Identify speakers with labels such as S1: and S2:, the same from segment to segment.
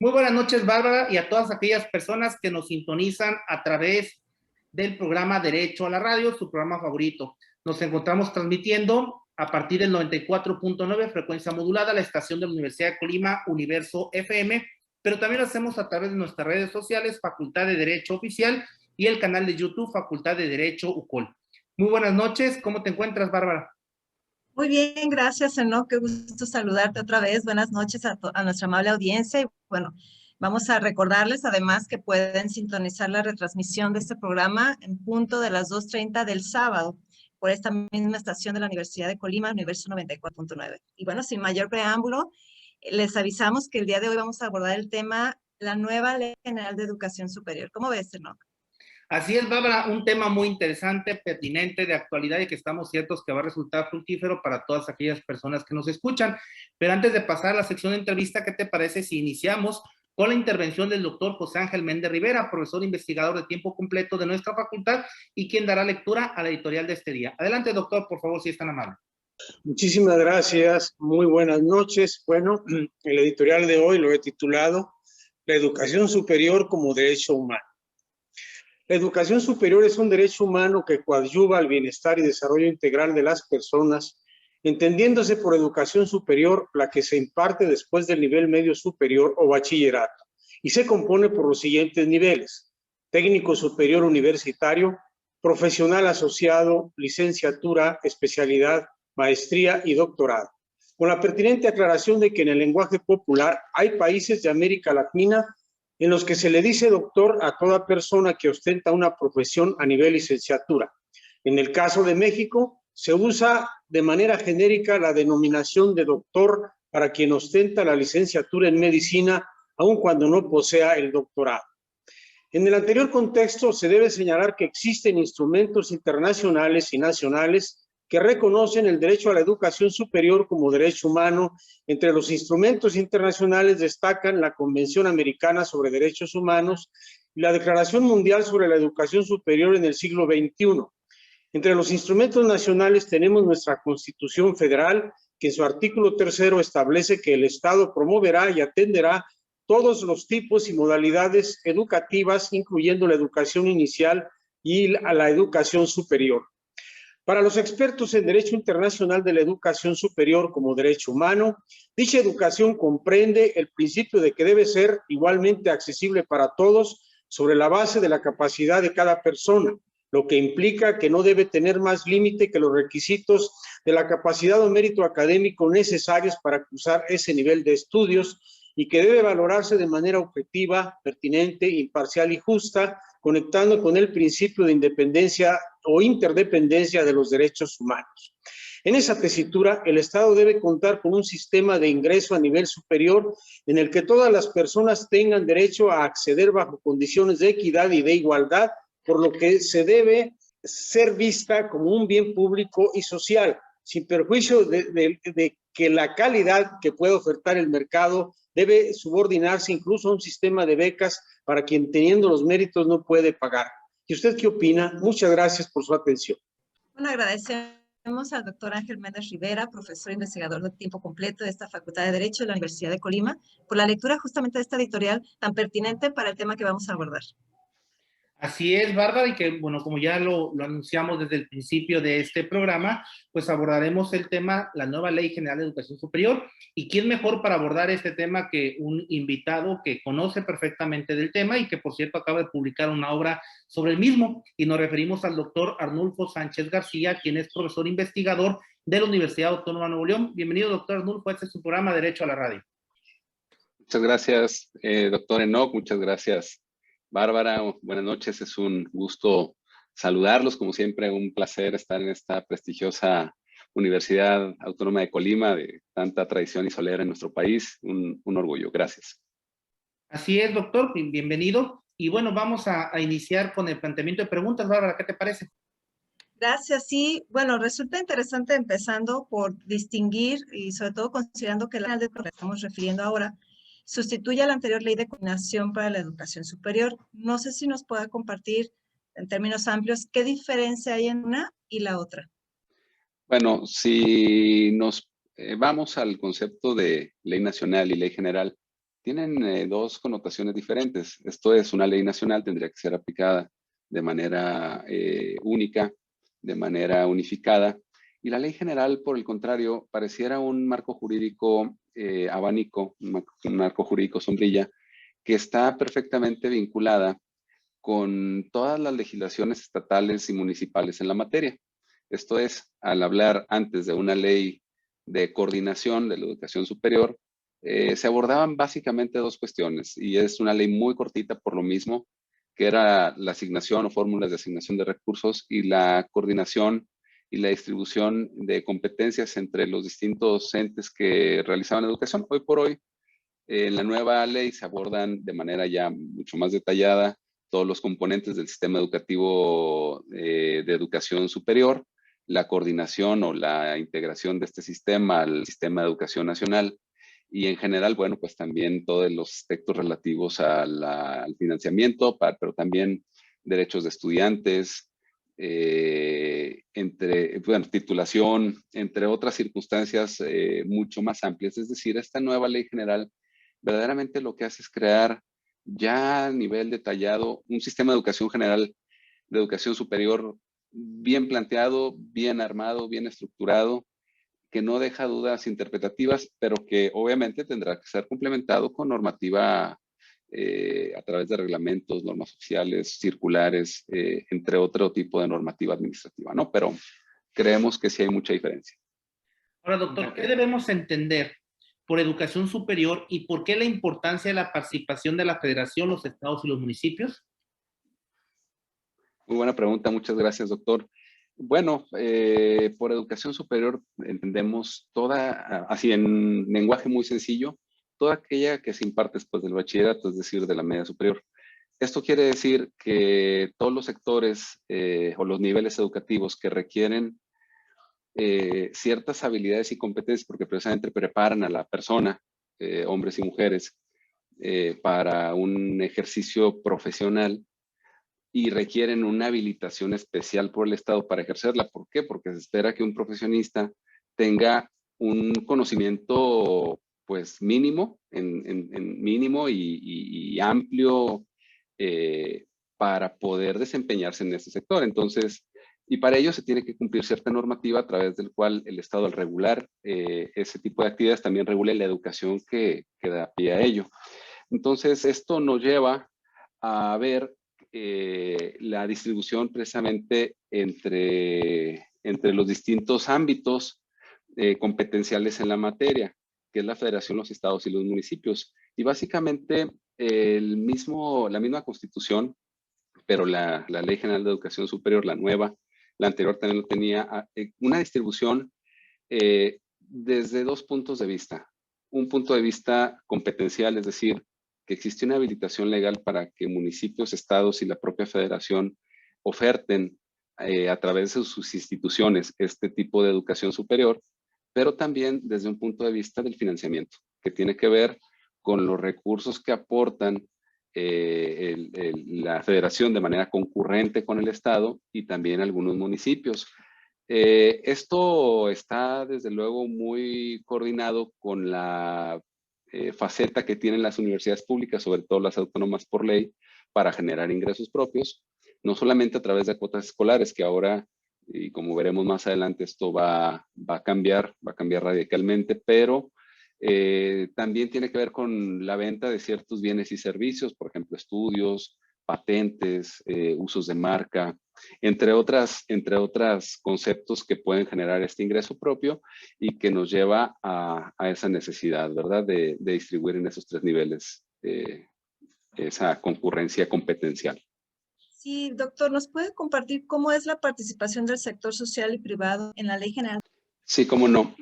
S1: Muy buenas noches, Bárbara, y a todas aquellas personas que nos sintonizan a través del programa Derecho a la Radio, su programa favorito. Nos encontramos transmitiendo a partir del 94.9 frecuencia modulada, la estación de la Universidad de Colima, Universo FM, pero también lo hacemos a través de nuestras redes sociales, Facultad de Derecho Oficial, y el canal de YouTube, Facultad de Derecho UCOL. Muy buenas noches, ¿cómo te encuentras, Bárbara?
S2: Muy bien, gracias, Enoch. Qué gusto saludarte otra vez. Buenas noches a nuestra amable audiencia. Y bueno, vamos a recordarles además que pueden sintonizar la retransmisión de este programa en punto de las 2:30 del sábado por esta misma estación de la Universidad de Colima, Universo 94.9. Y bueno, sin mayor preámbulo, les avisamos que el día de hoy vamos a abordar el tema, la nueva Ley General de Educación Superior. ¿Cómo ves, Enoch?
S1: Así es, Bárbara, un tema muy interesante, pertinente, de actualidad y que estamos ciertos que va a resultar fructífero para todas aquellas personas que nos escuchan. Pero antes de pasar a la sección de entrevista, ¿qué te parece si iniciamos con la intervención del doctor José Ángel Méndez Rivera, profesor investigador de tiempo completo de nuestra facultad y quien dará lectura a la editorial de este día? Adelante, doctor, por favor, si es tan amable.
S3: Muchísimas gracias, muy buenas noches. Bueno, el editorial de hoy lo he titulado La educación superior como derecho humano. La educación superior es un derecho humano que coadyuva al bienestar y desarrollo integral de las personas, entendiéndose por educación superior la que se imparte después del nivel medio superior o bachillerato, y se compone por los siguientes niveles: técnico superior universitario, profesional asociado, licenciatura, especialidad, maestría y doctorado. Con la pertinente aclaración de que en el lenguaje popular hay países de América Latina en los que se le dice doctor a toda persona que ostenta una profesión a nivel licenciatura. En el caso de México, se usa de manera genérica la denominación de doctor para quien ostenta la licenciatura en medicina, aun cuando no posea el doctorado. En el anterior contexto, se debe señalar que existen instrumentos internacionales y nacionales que reconocen el derecho a la educación superior como derecho humano. Entre los instrumentos internacionales destacan la Convención Americana sobre Derechos Humanos y la Declaración Mundial sobre la Educación Superior en el siglo XXI. Entre los instrumentos nacionales tenemos nuestra Constitución Federal, que en su artículo 3 establece que el Estado promoverá y atenderá todos los tipos y modalidades educativas, incluyendo la educación inicial y la educación superior. Para los expertos en Derecho Internacional de la Educación Superior como derecho humano, dicha educación comprende el principio de que debe ser igualmente accesible para todos sobre la base de la capacidad de cada persona, lo que implica que no debe tener más límite que los requisitos de la capacidad o mérito académico necesarios para cursar ese nivel de estudios, y que debe valorarse de manera objetiva, pertinente, imparcial y justa, conectando con el principio de independencia o interdependencia de los derechos humanos. En esa tesitura, el Estado debe contar con un sistema de ingreso a nivel superior en el que todas las personas tengan derecho a acceder bajo condiciones de equidad y de igualdad, por lo que se debe ser vista como un bien público y social, sin perjuicio de que la calidad que puede ofertar el mercado debe subordinarse incluso a un sistema de becas para quien, teniendo los méritos, no puede pagar. ¿Y usted qué opina? Muchas gracias por su atención.
S2: Bueno, agradecemos al doctor Ángel Méndez Rivera, profesor investigador de tiempo completo de esta Facultad de Derecho de la Universidad de Colima, por la lectura justamente de esta editorial tan pertinente para el tema que vamos a abordar.
S1: Así es, Bárbara, y que, bueno, como ya lo anunciamos desde el principio de este programa, pues abordaremos el tema, la nueva Ley General de Educación Superior, y quién mejor para abordar este tema que un invitado que conoce perfectamente del tema y que, por cierto, acaba de publicar una obra sobre el mismo, y nos referimos al doctor Arnulfo Sánchez García, quien es profesor investigador de la Universidad Autónoma de Nuevo León. Bienvenido, doctor Arnulfo, este es su programa Derecho a la Radio.
S4: Muchas gracias, doctor Enoch, muchas gracias, Bárbara. Buenas noches, es un gusto saludarlos, como siempre, un placer estar en esta prestigiosa Universidad Autónoma de Colima, de tanta tradición y solera en nuestro país, un orgullo. Gracias.
S1: Así es, doctor, bienvenido. Y bueno, vamos a iniciar con el planteamiento de preguntas. Bárbara, ¿qué te parece?
S2: Gracias, sí. Bueno, resulta interesante empezando por distinguir y sobre todo considerando que la ley de la que estamos refiriendo ahora sustituye a la anterior ley de coordinación para la educación superior. No sé si nos pueda compartir en términos amplios qué diferencia hay en una y la otra.
S4: Bueno, si nos vamos al concepto de ley nacional y ley general, tienen dos connotaciones diferentes. Esto es, una ley nacional tendría que ser aplicada de manera única, de manera unificada, y la ley general, por el contrario, pareciera un marco jurídico abanico, un marco jurídico sombrilla, que está perfectamente vinculada con todas las legislaciones estatales y municipales en la materia. Esto es, al hablar antes de una ley de coordinación de la educación superior, se abordaban básicamente dos cuestiones, y es una ley muy cortita por lo mismo, que era la asignación o fórmulas de asignación de recursos y la coordinación y la distribución de competencias entre los distintos entes que realizaban educación. Hoy por hoy, en la nueva ley se abordan de manera ya mucho más detallada todos los componentes del sistema educativo de educación superior, la coordinación o la integración de este sistema al sistema de educación nacional, y en general, bueno, pues también todos los aspectos relativos al financiamiento, pero también derechos de estudiantes, titulación, entre otras circunstancias mucho más amplias. Es decir, esta nueva ley general verdaderamente lo que hace es crear ya a nivel detallado un sistema de educación general, de educación superior bien planteado, bien armado, bien estructurado, que no deja dudas interpretativas, pero que obviamente tendrá que ser complementado con normativa a través de reglamentos, normas oficiales, circulares, entre otro tipo de normativa administrativa, ¿no? Pero creemos que sí hay mucha diferencia.
S1: Ahora, doctor, ¿qué debemos entender por educación superior y por qué la importancia de la participación de la federación, los estados y los municipios?
S4: Muy buena pregunta, muchas gracias, doctor. Bueno, por educación superior entendemos toda, así en lenguaje muy sencillo, toda aquella que se imparte después del bachillerato, es decir, de la media superior. Esto quiere decir que todos los sectores o los niveles educativos que requieren ciertas habilidades y competencias, porque precisamente preparan a la persona, hombres y mujeres, para un ejercicio profesional, y requieren una habilitación especial por el Estado para ejercerla. ¿Por qué? Porque se espera que un profesionista tenga un conocimiento pues mínimo, mínimo y amplio para poder desempeñarse en este sector. Entonces, y para ello se tiene que cumplir cierta normativa a través del cual el Estado, al regular ese tipo de actividades, también regule la educación que da pie a ello. Entonces, esto nos lleva a ver la distribución precisamente entre los distintos ámbitos competenciales en la materia, que es la federación, los estados y los municipios. Y básicamente la misma constitución, pero la Ley General de Educación Superior, la nueva, la anterior también lo tenía, una distribución desde dos puntos de vista. Un punto de vista competencial, es decir, que existe una habilitación legal para que municipios, estados y la propia federación oferten a través de sus instituciones este tipo de educación superior, pero también desde un punto de vista del financiamiento, que tiene que ver con los recursos que aportan la federación de manera concurrente con el Estado y también algunos municipios. Esto está desde luego muy coordinado con la faceta que tienen las universidades públicas, sobre todo las autónomas por ley, para generar ingresos propios, no solamente a través de cuotas escolares, que ahora, y como veremos más adelante, esto va a cambiar radicalmente, pero también tiene que ver con la venta de ciertos bienes y servicios, por ejemplo, estudios, patentes, usos de marca, entre otras conceptos que pueden generar este ingreso propio y que nos lleva a esa necesidad, ¿verdad? De distribuir en esos tres niveles esa concurrencia competencial.
S2: Sí, doctor, ¿nos puede compartir cómo es la participación del sector social y privado en la Ley General?
S4: Sí, cómo no.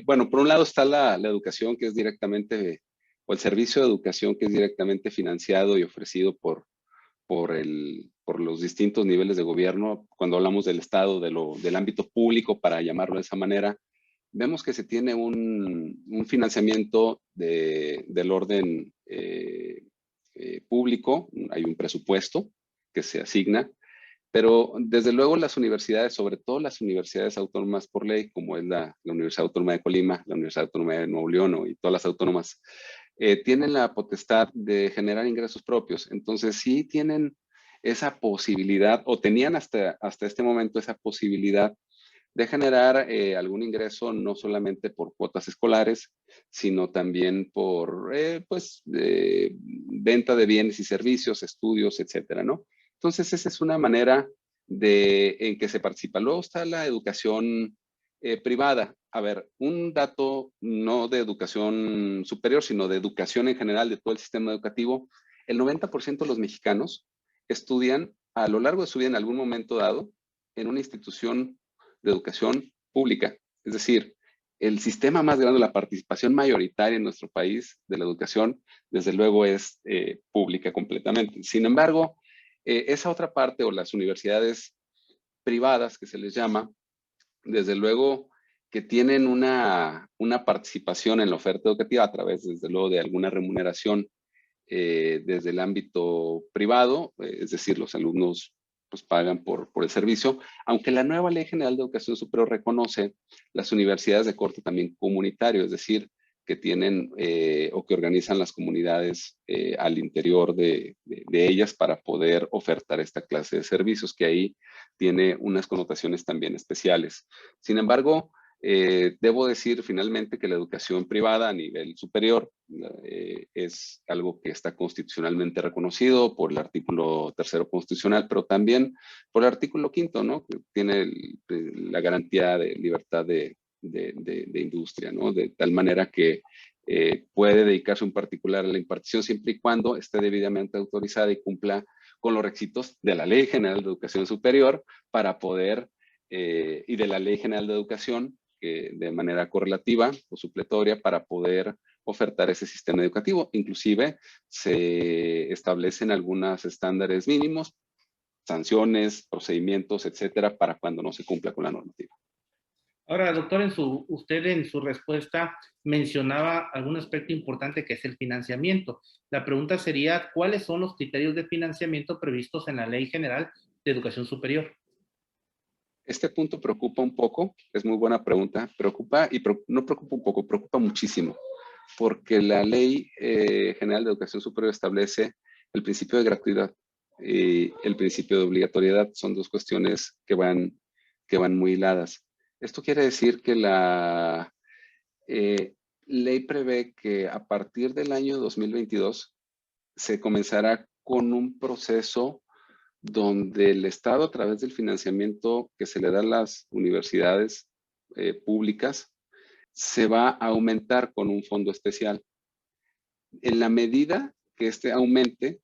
S4: Bueno, por un lado está la educación, que es directamente, o el servicio de educación que es directamente financiado y ofrecido por los distintos niveles de gobierno. Cuando hablamos del Estado, del ámbito público, para llamarlo de esa manera, vemos que se tiene un financiamiento del orden público, hay un presupuesto que se asigna, pero desde luego las universidades, sobre todo las universidades autónomas por ley, como es la Universidad Autónoma de Colima, la Universidad Autónoma de Nuevo León y todas las autónomas tienen la potestad de generar ingresos propios. Entonces, sí tienen esa posibilidad, o tenían hasta este momento esa posibilidad de generar algún ingreso no solamente por cuotas escolares, sino también por venta de bienes y servicios, estudios, etcétera, ¿no? Entonces, esa es una manera en que se participa. Luego está la educación privada. A ver, un dato no de educación superior, sino de educación en general, de todo el sistema educativo. El 90% de los mexicanos estudian a lo largo de su vida en algún momento dado en una institución de educación pública. Es decir, el sistema más grande, la participación mayoritaria en nuestro país de la educación, desde luego es pública completamente. Sin embargo, esa otra parte, o las universidades privadas que se les llama, desde luego que tienen una participación en la oferta educativa a través, desde luego, de alguna remuneración desde el ámbito privado, es decir, los alumnos pues pagan por el servicio, aunque la nueva Ley General de Educación Superior reconoce las universidades de corte también comunitario, es decir, que tienen o que organizan las comunidades al interior de ellas para poder ofertar esta clase de servicios, que ahí tiene unas connotaciones también especiales. Sin embargo, debo decir finalmente que la educación privada a nivel superior es algo que está constitucionalmente reconocido por el artículo 3º constitucional, pero también por el artículo 5º, ¿no? Que tiene la garantía de libertad de industria, ¿no? De tal manera que puede dedicarse un particular a la impartición siempre y cuando esté debidamente autorizada y cumpla con los requisitos de la Ley General de Educación Superior para poder, y de la Ley General de Educación, de manera correlativa o supletoria para poder ofertar ese sistema educativo. Inclusive se establecen algunos estándares mínimos, sanciones, procedimientos, etcétera, para cuando no se cumpla con la normativa.
S1: Ahora, doctor, usted en su respuesta mencionaba algún aspecto importante que es el financiamiento. La pregunta sería, ¿cuáles son los criterios de financiamiento previstos en la Ley General de Educación Superior?
S4: Este punto preocupa un poco, es muy buena pregunta, no preocupa un poco, preocupa muchísimo, porque la Ley General de Educación Superior establece el principio de gratuidad y el principio de obligatoriedad. Son dos cuestiones que van muy hiladas. Esto quiere decir que la ley prevé que a partir del año 2022 se comenzará con un proceso donde el Estado, a través del financiamiento que se le da a las universidades públicas, se va a aumentar con un fondo especial. En la medida que este aumente,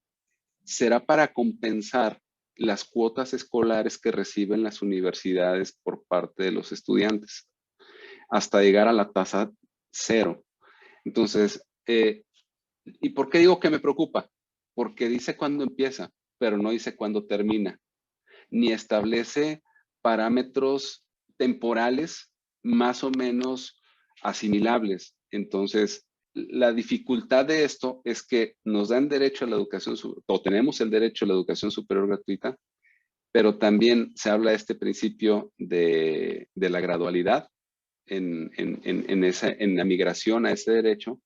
S4: será para compensar las cuotas escolares que reciben las universidades por parte de los estudiantes, hasta llegar a la tasa 0. Entonces, ¿y por qué digo que me preocupa? Porque dice cuándo empieza, pero no dice cuándo termina, ni establece parámetros temporales más o menos asimilables. Entonces, la dificultad de esto es que nos dan derecho a la educación, o tenemos el derecho a la educación superior gratuita, pero también se habla de este principio de la gradualidad en la migración a ese derecho,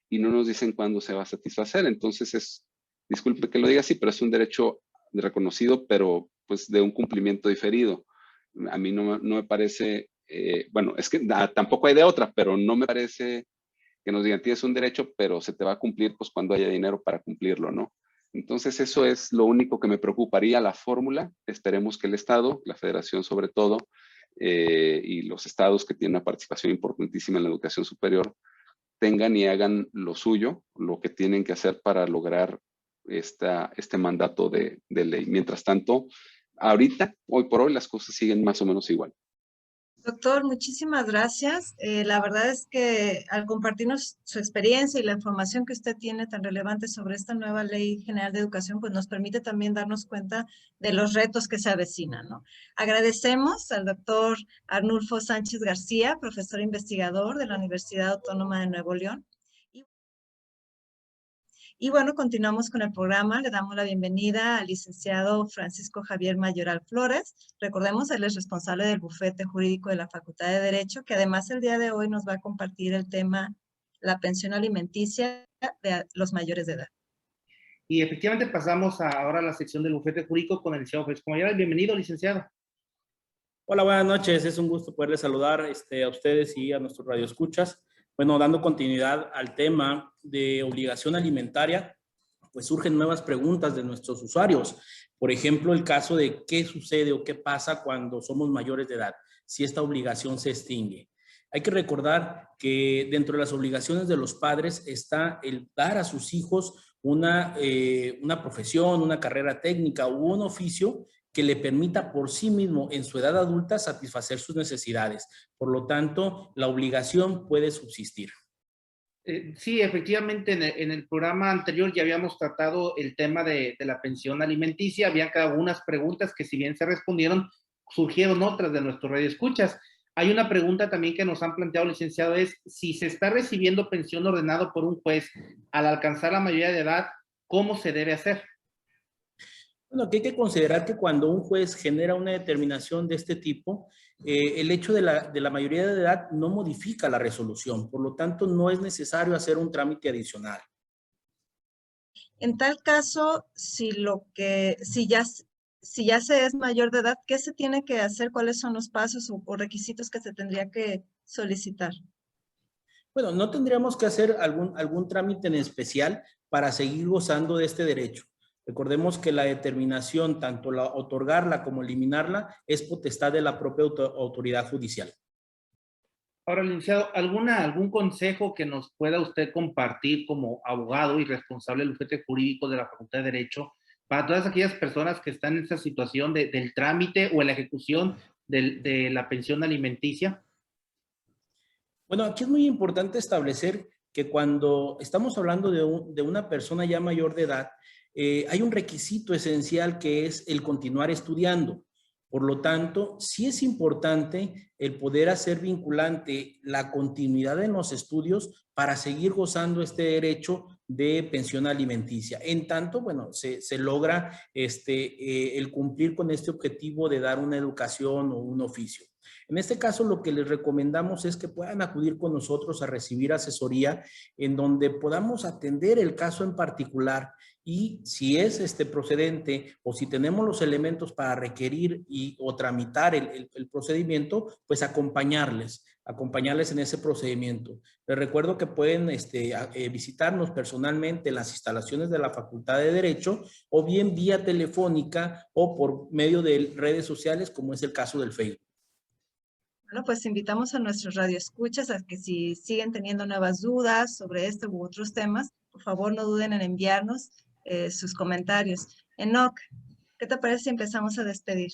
S4: y no nos dicen cuándo se va a satisfacer. Entonces disculpe que lo diga así, pero es un derecho reconocido, pero pues de un cumplimiento diferido. A mí no me parece, bueno, es que tampoco hay de otra, pero no me parece que nos digan, tienes un derecho, pero se te va a cumplir pues cuando haya dinero para cumplirlo, ¿no? Entonces eso es lo único que me preocuparía, la fórmula. Esperemos que el Estado, la Federación sobre todo, y los estados que tienen una participación importantísima en la educación superior, tengan y hagan lo suyo, lo que tienen que hacer para lograr este mandato de ley. Mientras tanto, ahorita, hoy por hoy, las cosas siguen más o menos igual.
S2: Doctor, muchísimas gracias. La verdad es que al compartirnos su experiencia y la información que usted tiene tan relevante sobre esta nueva Ley General de Educación, pues nos permite también darnos cuenta de los retos que se avecinan, ¿no? Agradecemos al doctor Arnulfo Sánchez García, profesor investigador de la Universidad Autónoma de Nuevo León. Y bueno, continuamos con el programa. Le damos la bienvenida al licenciado Francisco Javier Mayoral Flores. Recordemos, él es responsable del bufete jurídico de la Facultad de Derecho, que además el día de hoy nos va a compartir el tema la pensión alimenticia de los mayores de edad.
S1: Y efectivamente pasamos ahora a la sección del bufete jurídico con el licenciado Francisco Mayoral. Bienvenido, licenciado.
S5: Hola, buenas noches. Es un gusto poderles saludar a ustedes y a nuestros radioescuchas. Bueno, dando continuidad al tema de obligación alimentaria, pues surgen nuevas preguntas de nuestros usuarios. Por ejemplo, el caso de qué sucede o qué pasa cuando somos mayores de edad, si esta obligación se extingue. Hay que recordar que dentro de las obligaciones de los padres está el dar a sus hijos una profesión, una carrera técnica u un oficio que le permita por sí mismo en su edad adulta satisfacer sus necesidades. Por lo tanto, la obligación puede subsistir.
S1: Sí, efectivamente, en el programa anterior ya habíamos tratado el tema de la pensión alimenticia. Había algunas preguntas que, si bien se respondieron, surgieron otras de nuestros radioescuchas. Hay una pregunta también que nos han planteado, licenciado, es si se está recibiendo pensión ordenado por un juez al alcanzar la mayoría de edad, ¿cómo se debe hacer?
S5: Bueno, aquí hay que considerar que cuando un juez genera una determinación de este tipo, el hecho de la mayoría de edad no modifica la resolución, por lo tanto no es necesario hacer un trámite adicional.
S2: En tal caso, si ya se es mayor de edad, ¿qué se tiene que hacer? ¿Cuáles son los pasos o requisitos que se tendría que solicitar?
S5: Bueno, no tendríamos que hacer algún trámite en especial para seguir gozando de este derecho. Recordemos que la determinación, tanto la otorgarla como eliminarla, es potestad de la propia autoridad judicial.
S1: Ahora, licenciado, ¿algún consejo que nos pueda usted compartir como abogado y responsable del bufete jurídico de la Facultad de Derecho para todas aquellas personas que están en esa situación del trámite o en la ejecución de la pensión alimenticia?
S5: Bueno, aquí es muy importante establecer que cuando estamos hablando de una persona ya mayor de edad, hay un requisito esencial que es el continuar estudiando. Por lo tanto, sí es importante el poder hacer vinculante la continuidad en los estudios para seguir gozando este derecho de pensión alimenticia. En tanto, bueno, se logra el cumplir con este objetivo de dar una educación o un oficio. En este caso, lo que les recomendamos es que puedan acudir con nosotros a recibir asesoría en donde podamos atender el caso en particular y si es procedente o si tenemos los elementos para requerir o tramitar el procedimiento, pues acompañarles en ese procedimiento. Les recuerdo que pueden visitarnos personalmente en las instalaciones de la Facultad de Derecho o bien vía telefónica o por medio de redes sociales, como es el caso del Facebook.
S2: Bueno, pues invitamos a nuestros radioescuchas a que si siguen teniendo nuevas dudas sobre este u otros temas, por favor no duden en enviarnos sus comentarios. Enoc, ¿qué te parece si empezamos a despedir?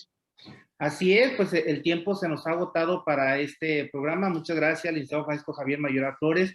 S1: Así es, pues el tiempo se nos ha agotado para este programa. Muchas gracias, licenciado Francisco Javier Mayoral Flores,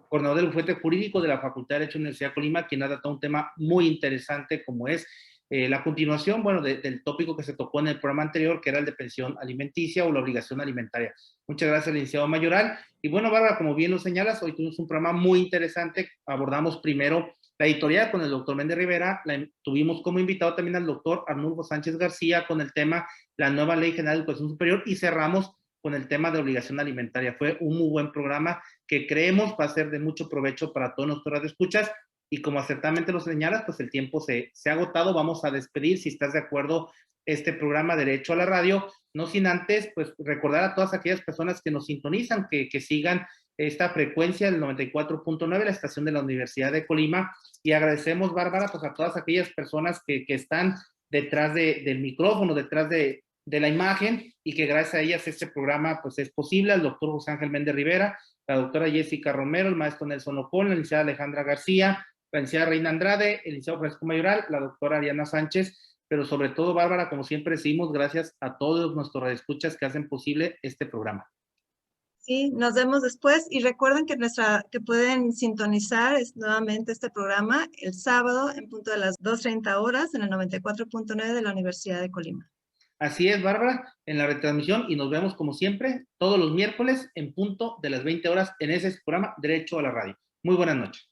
S1: coordinador del bufete jurídico de la Facultad de Derecho de la Universidad de Colima, quien ha tratado un tema muy interesante como es la continuación, bueno, del tópico que se tocó en el programa anterior, que era el de pensión alimenticia o la obligación alimentaria. Muchas gracias, licenciado Mayoral. Y bueno, Bárbara, como bien lo señalas, hoy tuvimos un programa muy interesante. Abordamos primero la editorial con el doctor Méndez Rivera, tuvimos como invitado también al doctor Arnulfo Sánchez García con el tema la nueva Ley General de Educación Superior y cerramos con el tema de obligación alimentaria. Fue un muy buen programa que creemos va a ser de mucho provecho para todos nuestros radioescuchas y como acertadamente lo señalas, pues el tiempo se ha agotado. Vamos a despedir, si estás de acuerdo, este programa Derecho a la Radio, no sin antes, pues recordar a todas aquellas personas que nos sintonizan, que sigan esta frecuencia del 94.9, la estación de la Universidad de Colima, y agradecemos, Bárbara, pues a todas aquellas personas que están detrás del micrófono, detrás de la imagen, y que gracias a ellas este programa pues es posible. El doctor José Ángel Méndez Rivera, la doctora Jessica Romero, el maestro Nelson Ocon, la licenciada Alejandra García, la licenciada Reina Andrade, el licenciado Francisco Mayoral, la doctora Ariana Sánchez, pero sobre todo, Bárbara, como siempre decimos, gracias a todos nuestros radioescuchas que hacen posible este programa.
S2: Sí, nos vemos después y recuerden que pueden sintonizar nuevamente este programa el sábado en punto de las 2:30 horas en el 94.9 de la Universidad de Colima.
S1: Así es, Bárbara, en la retransmisión y nos vemos como siempre todos los miércoles en punto de las 20 horas en ese programa Derecho a la Radio. Muy buenas noches.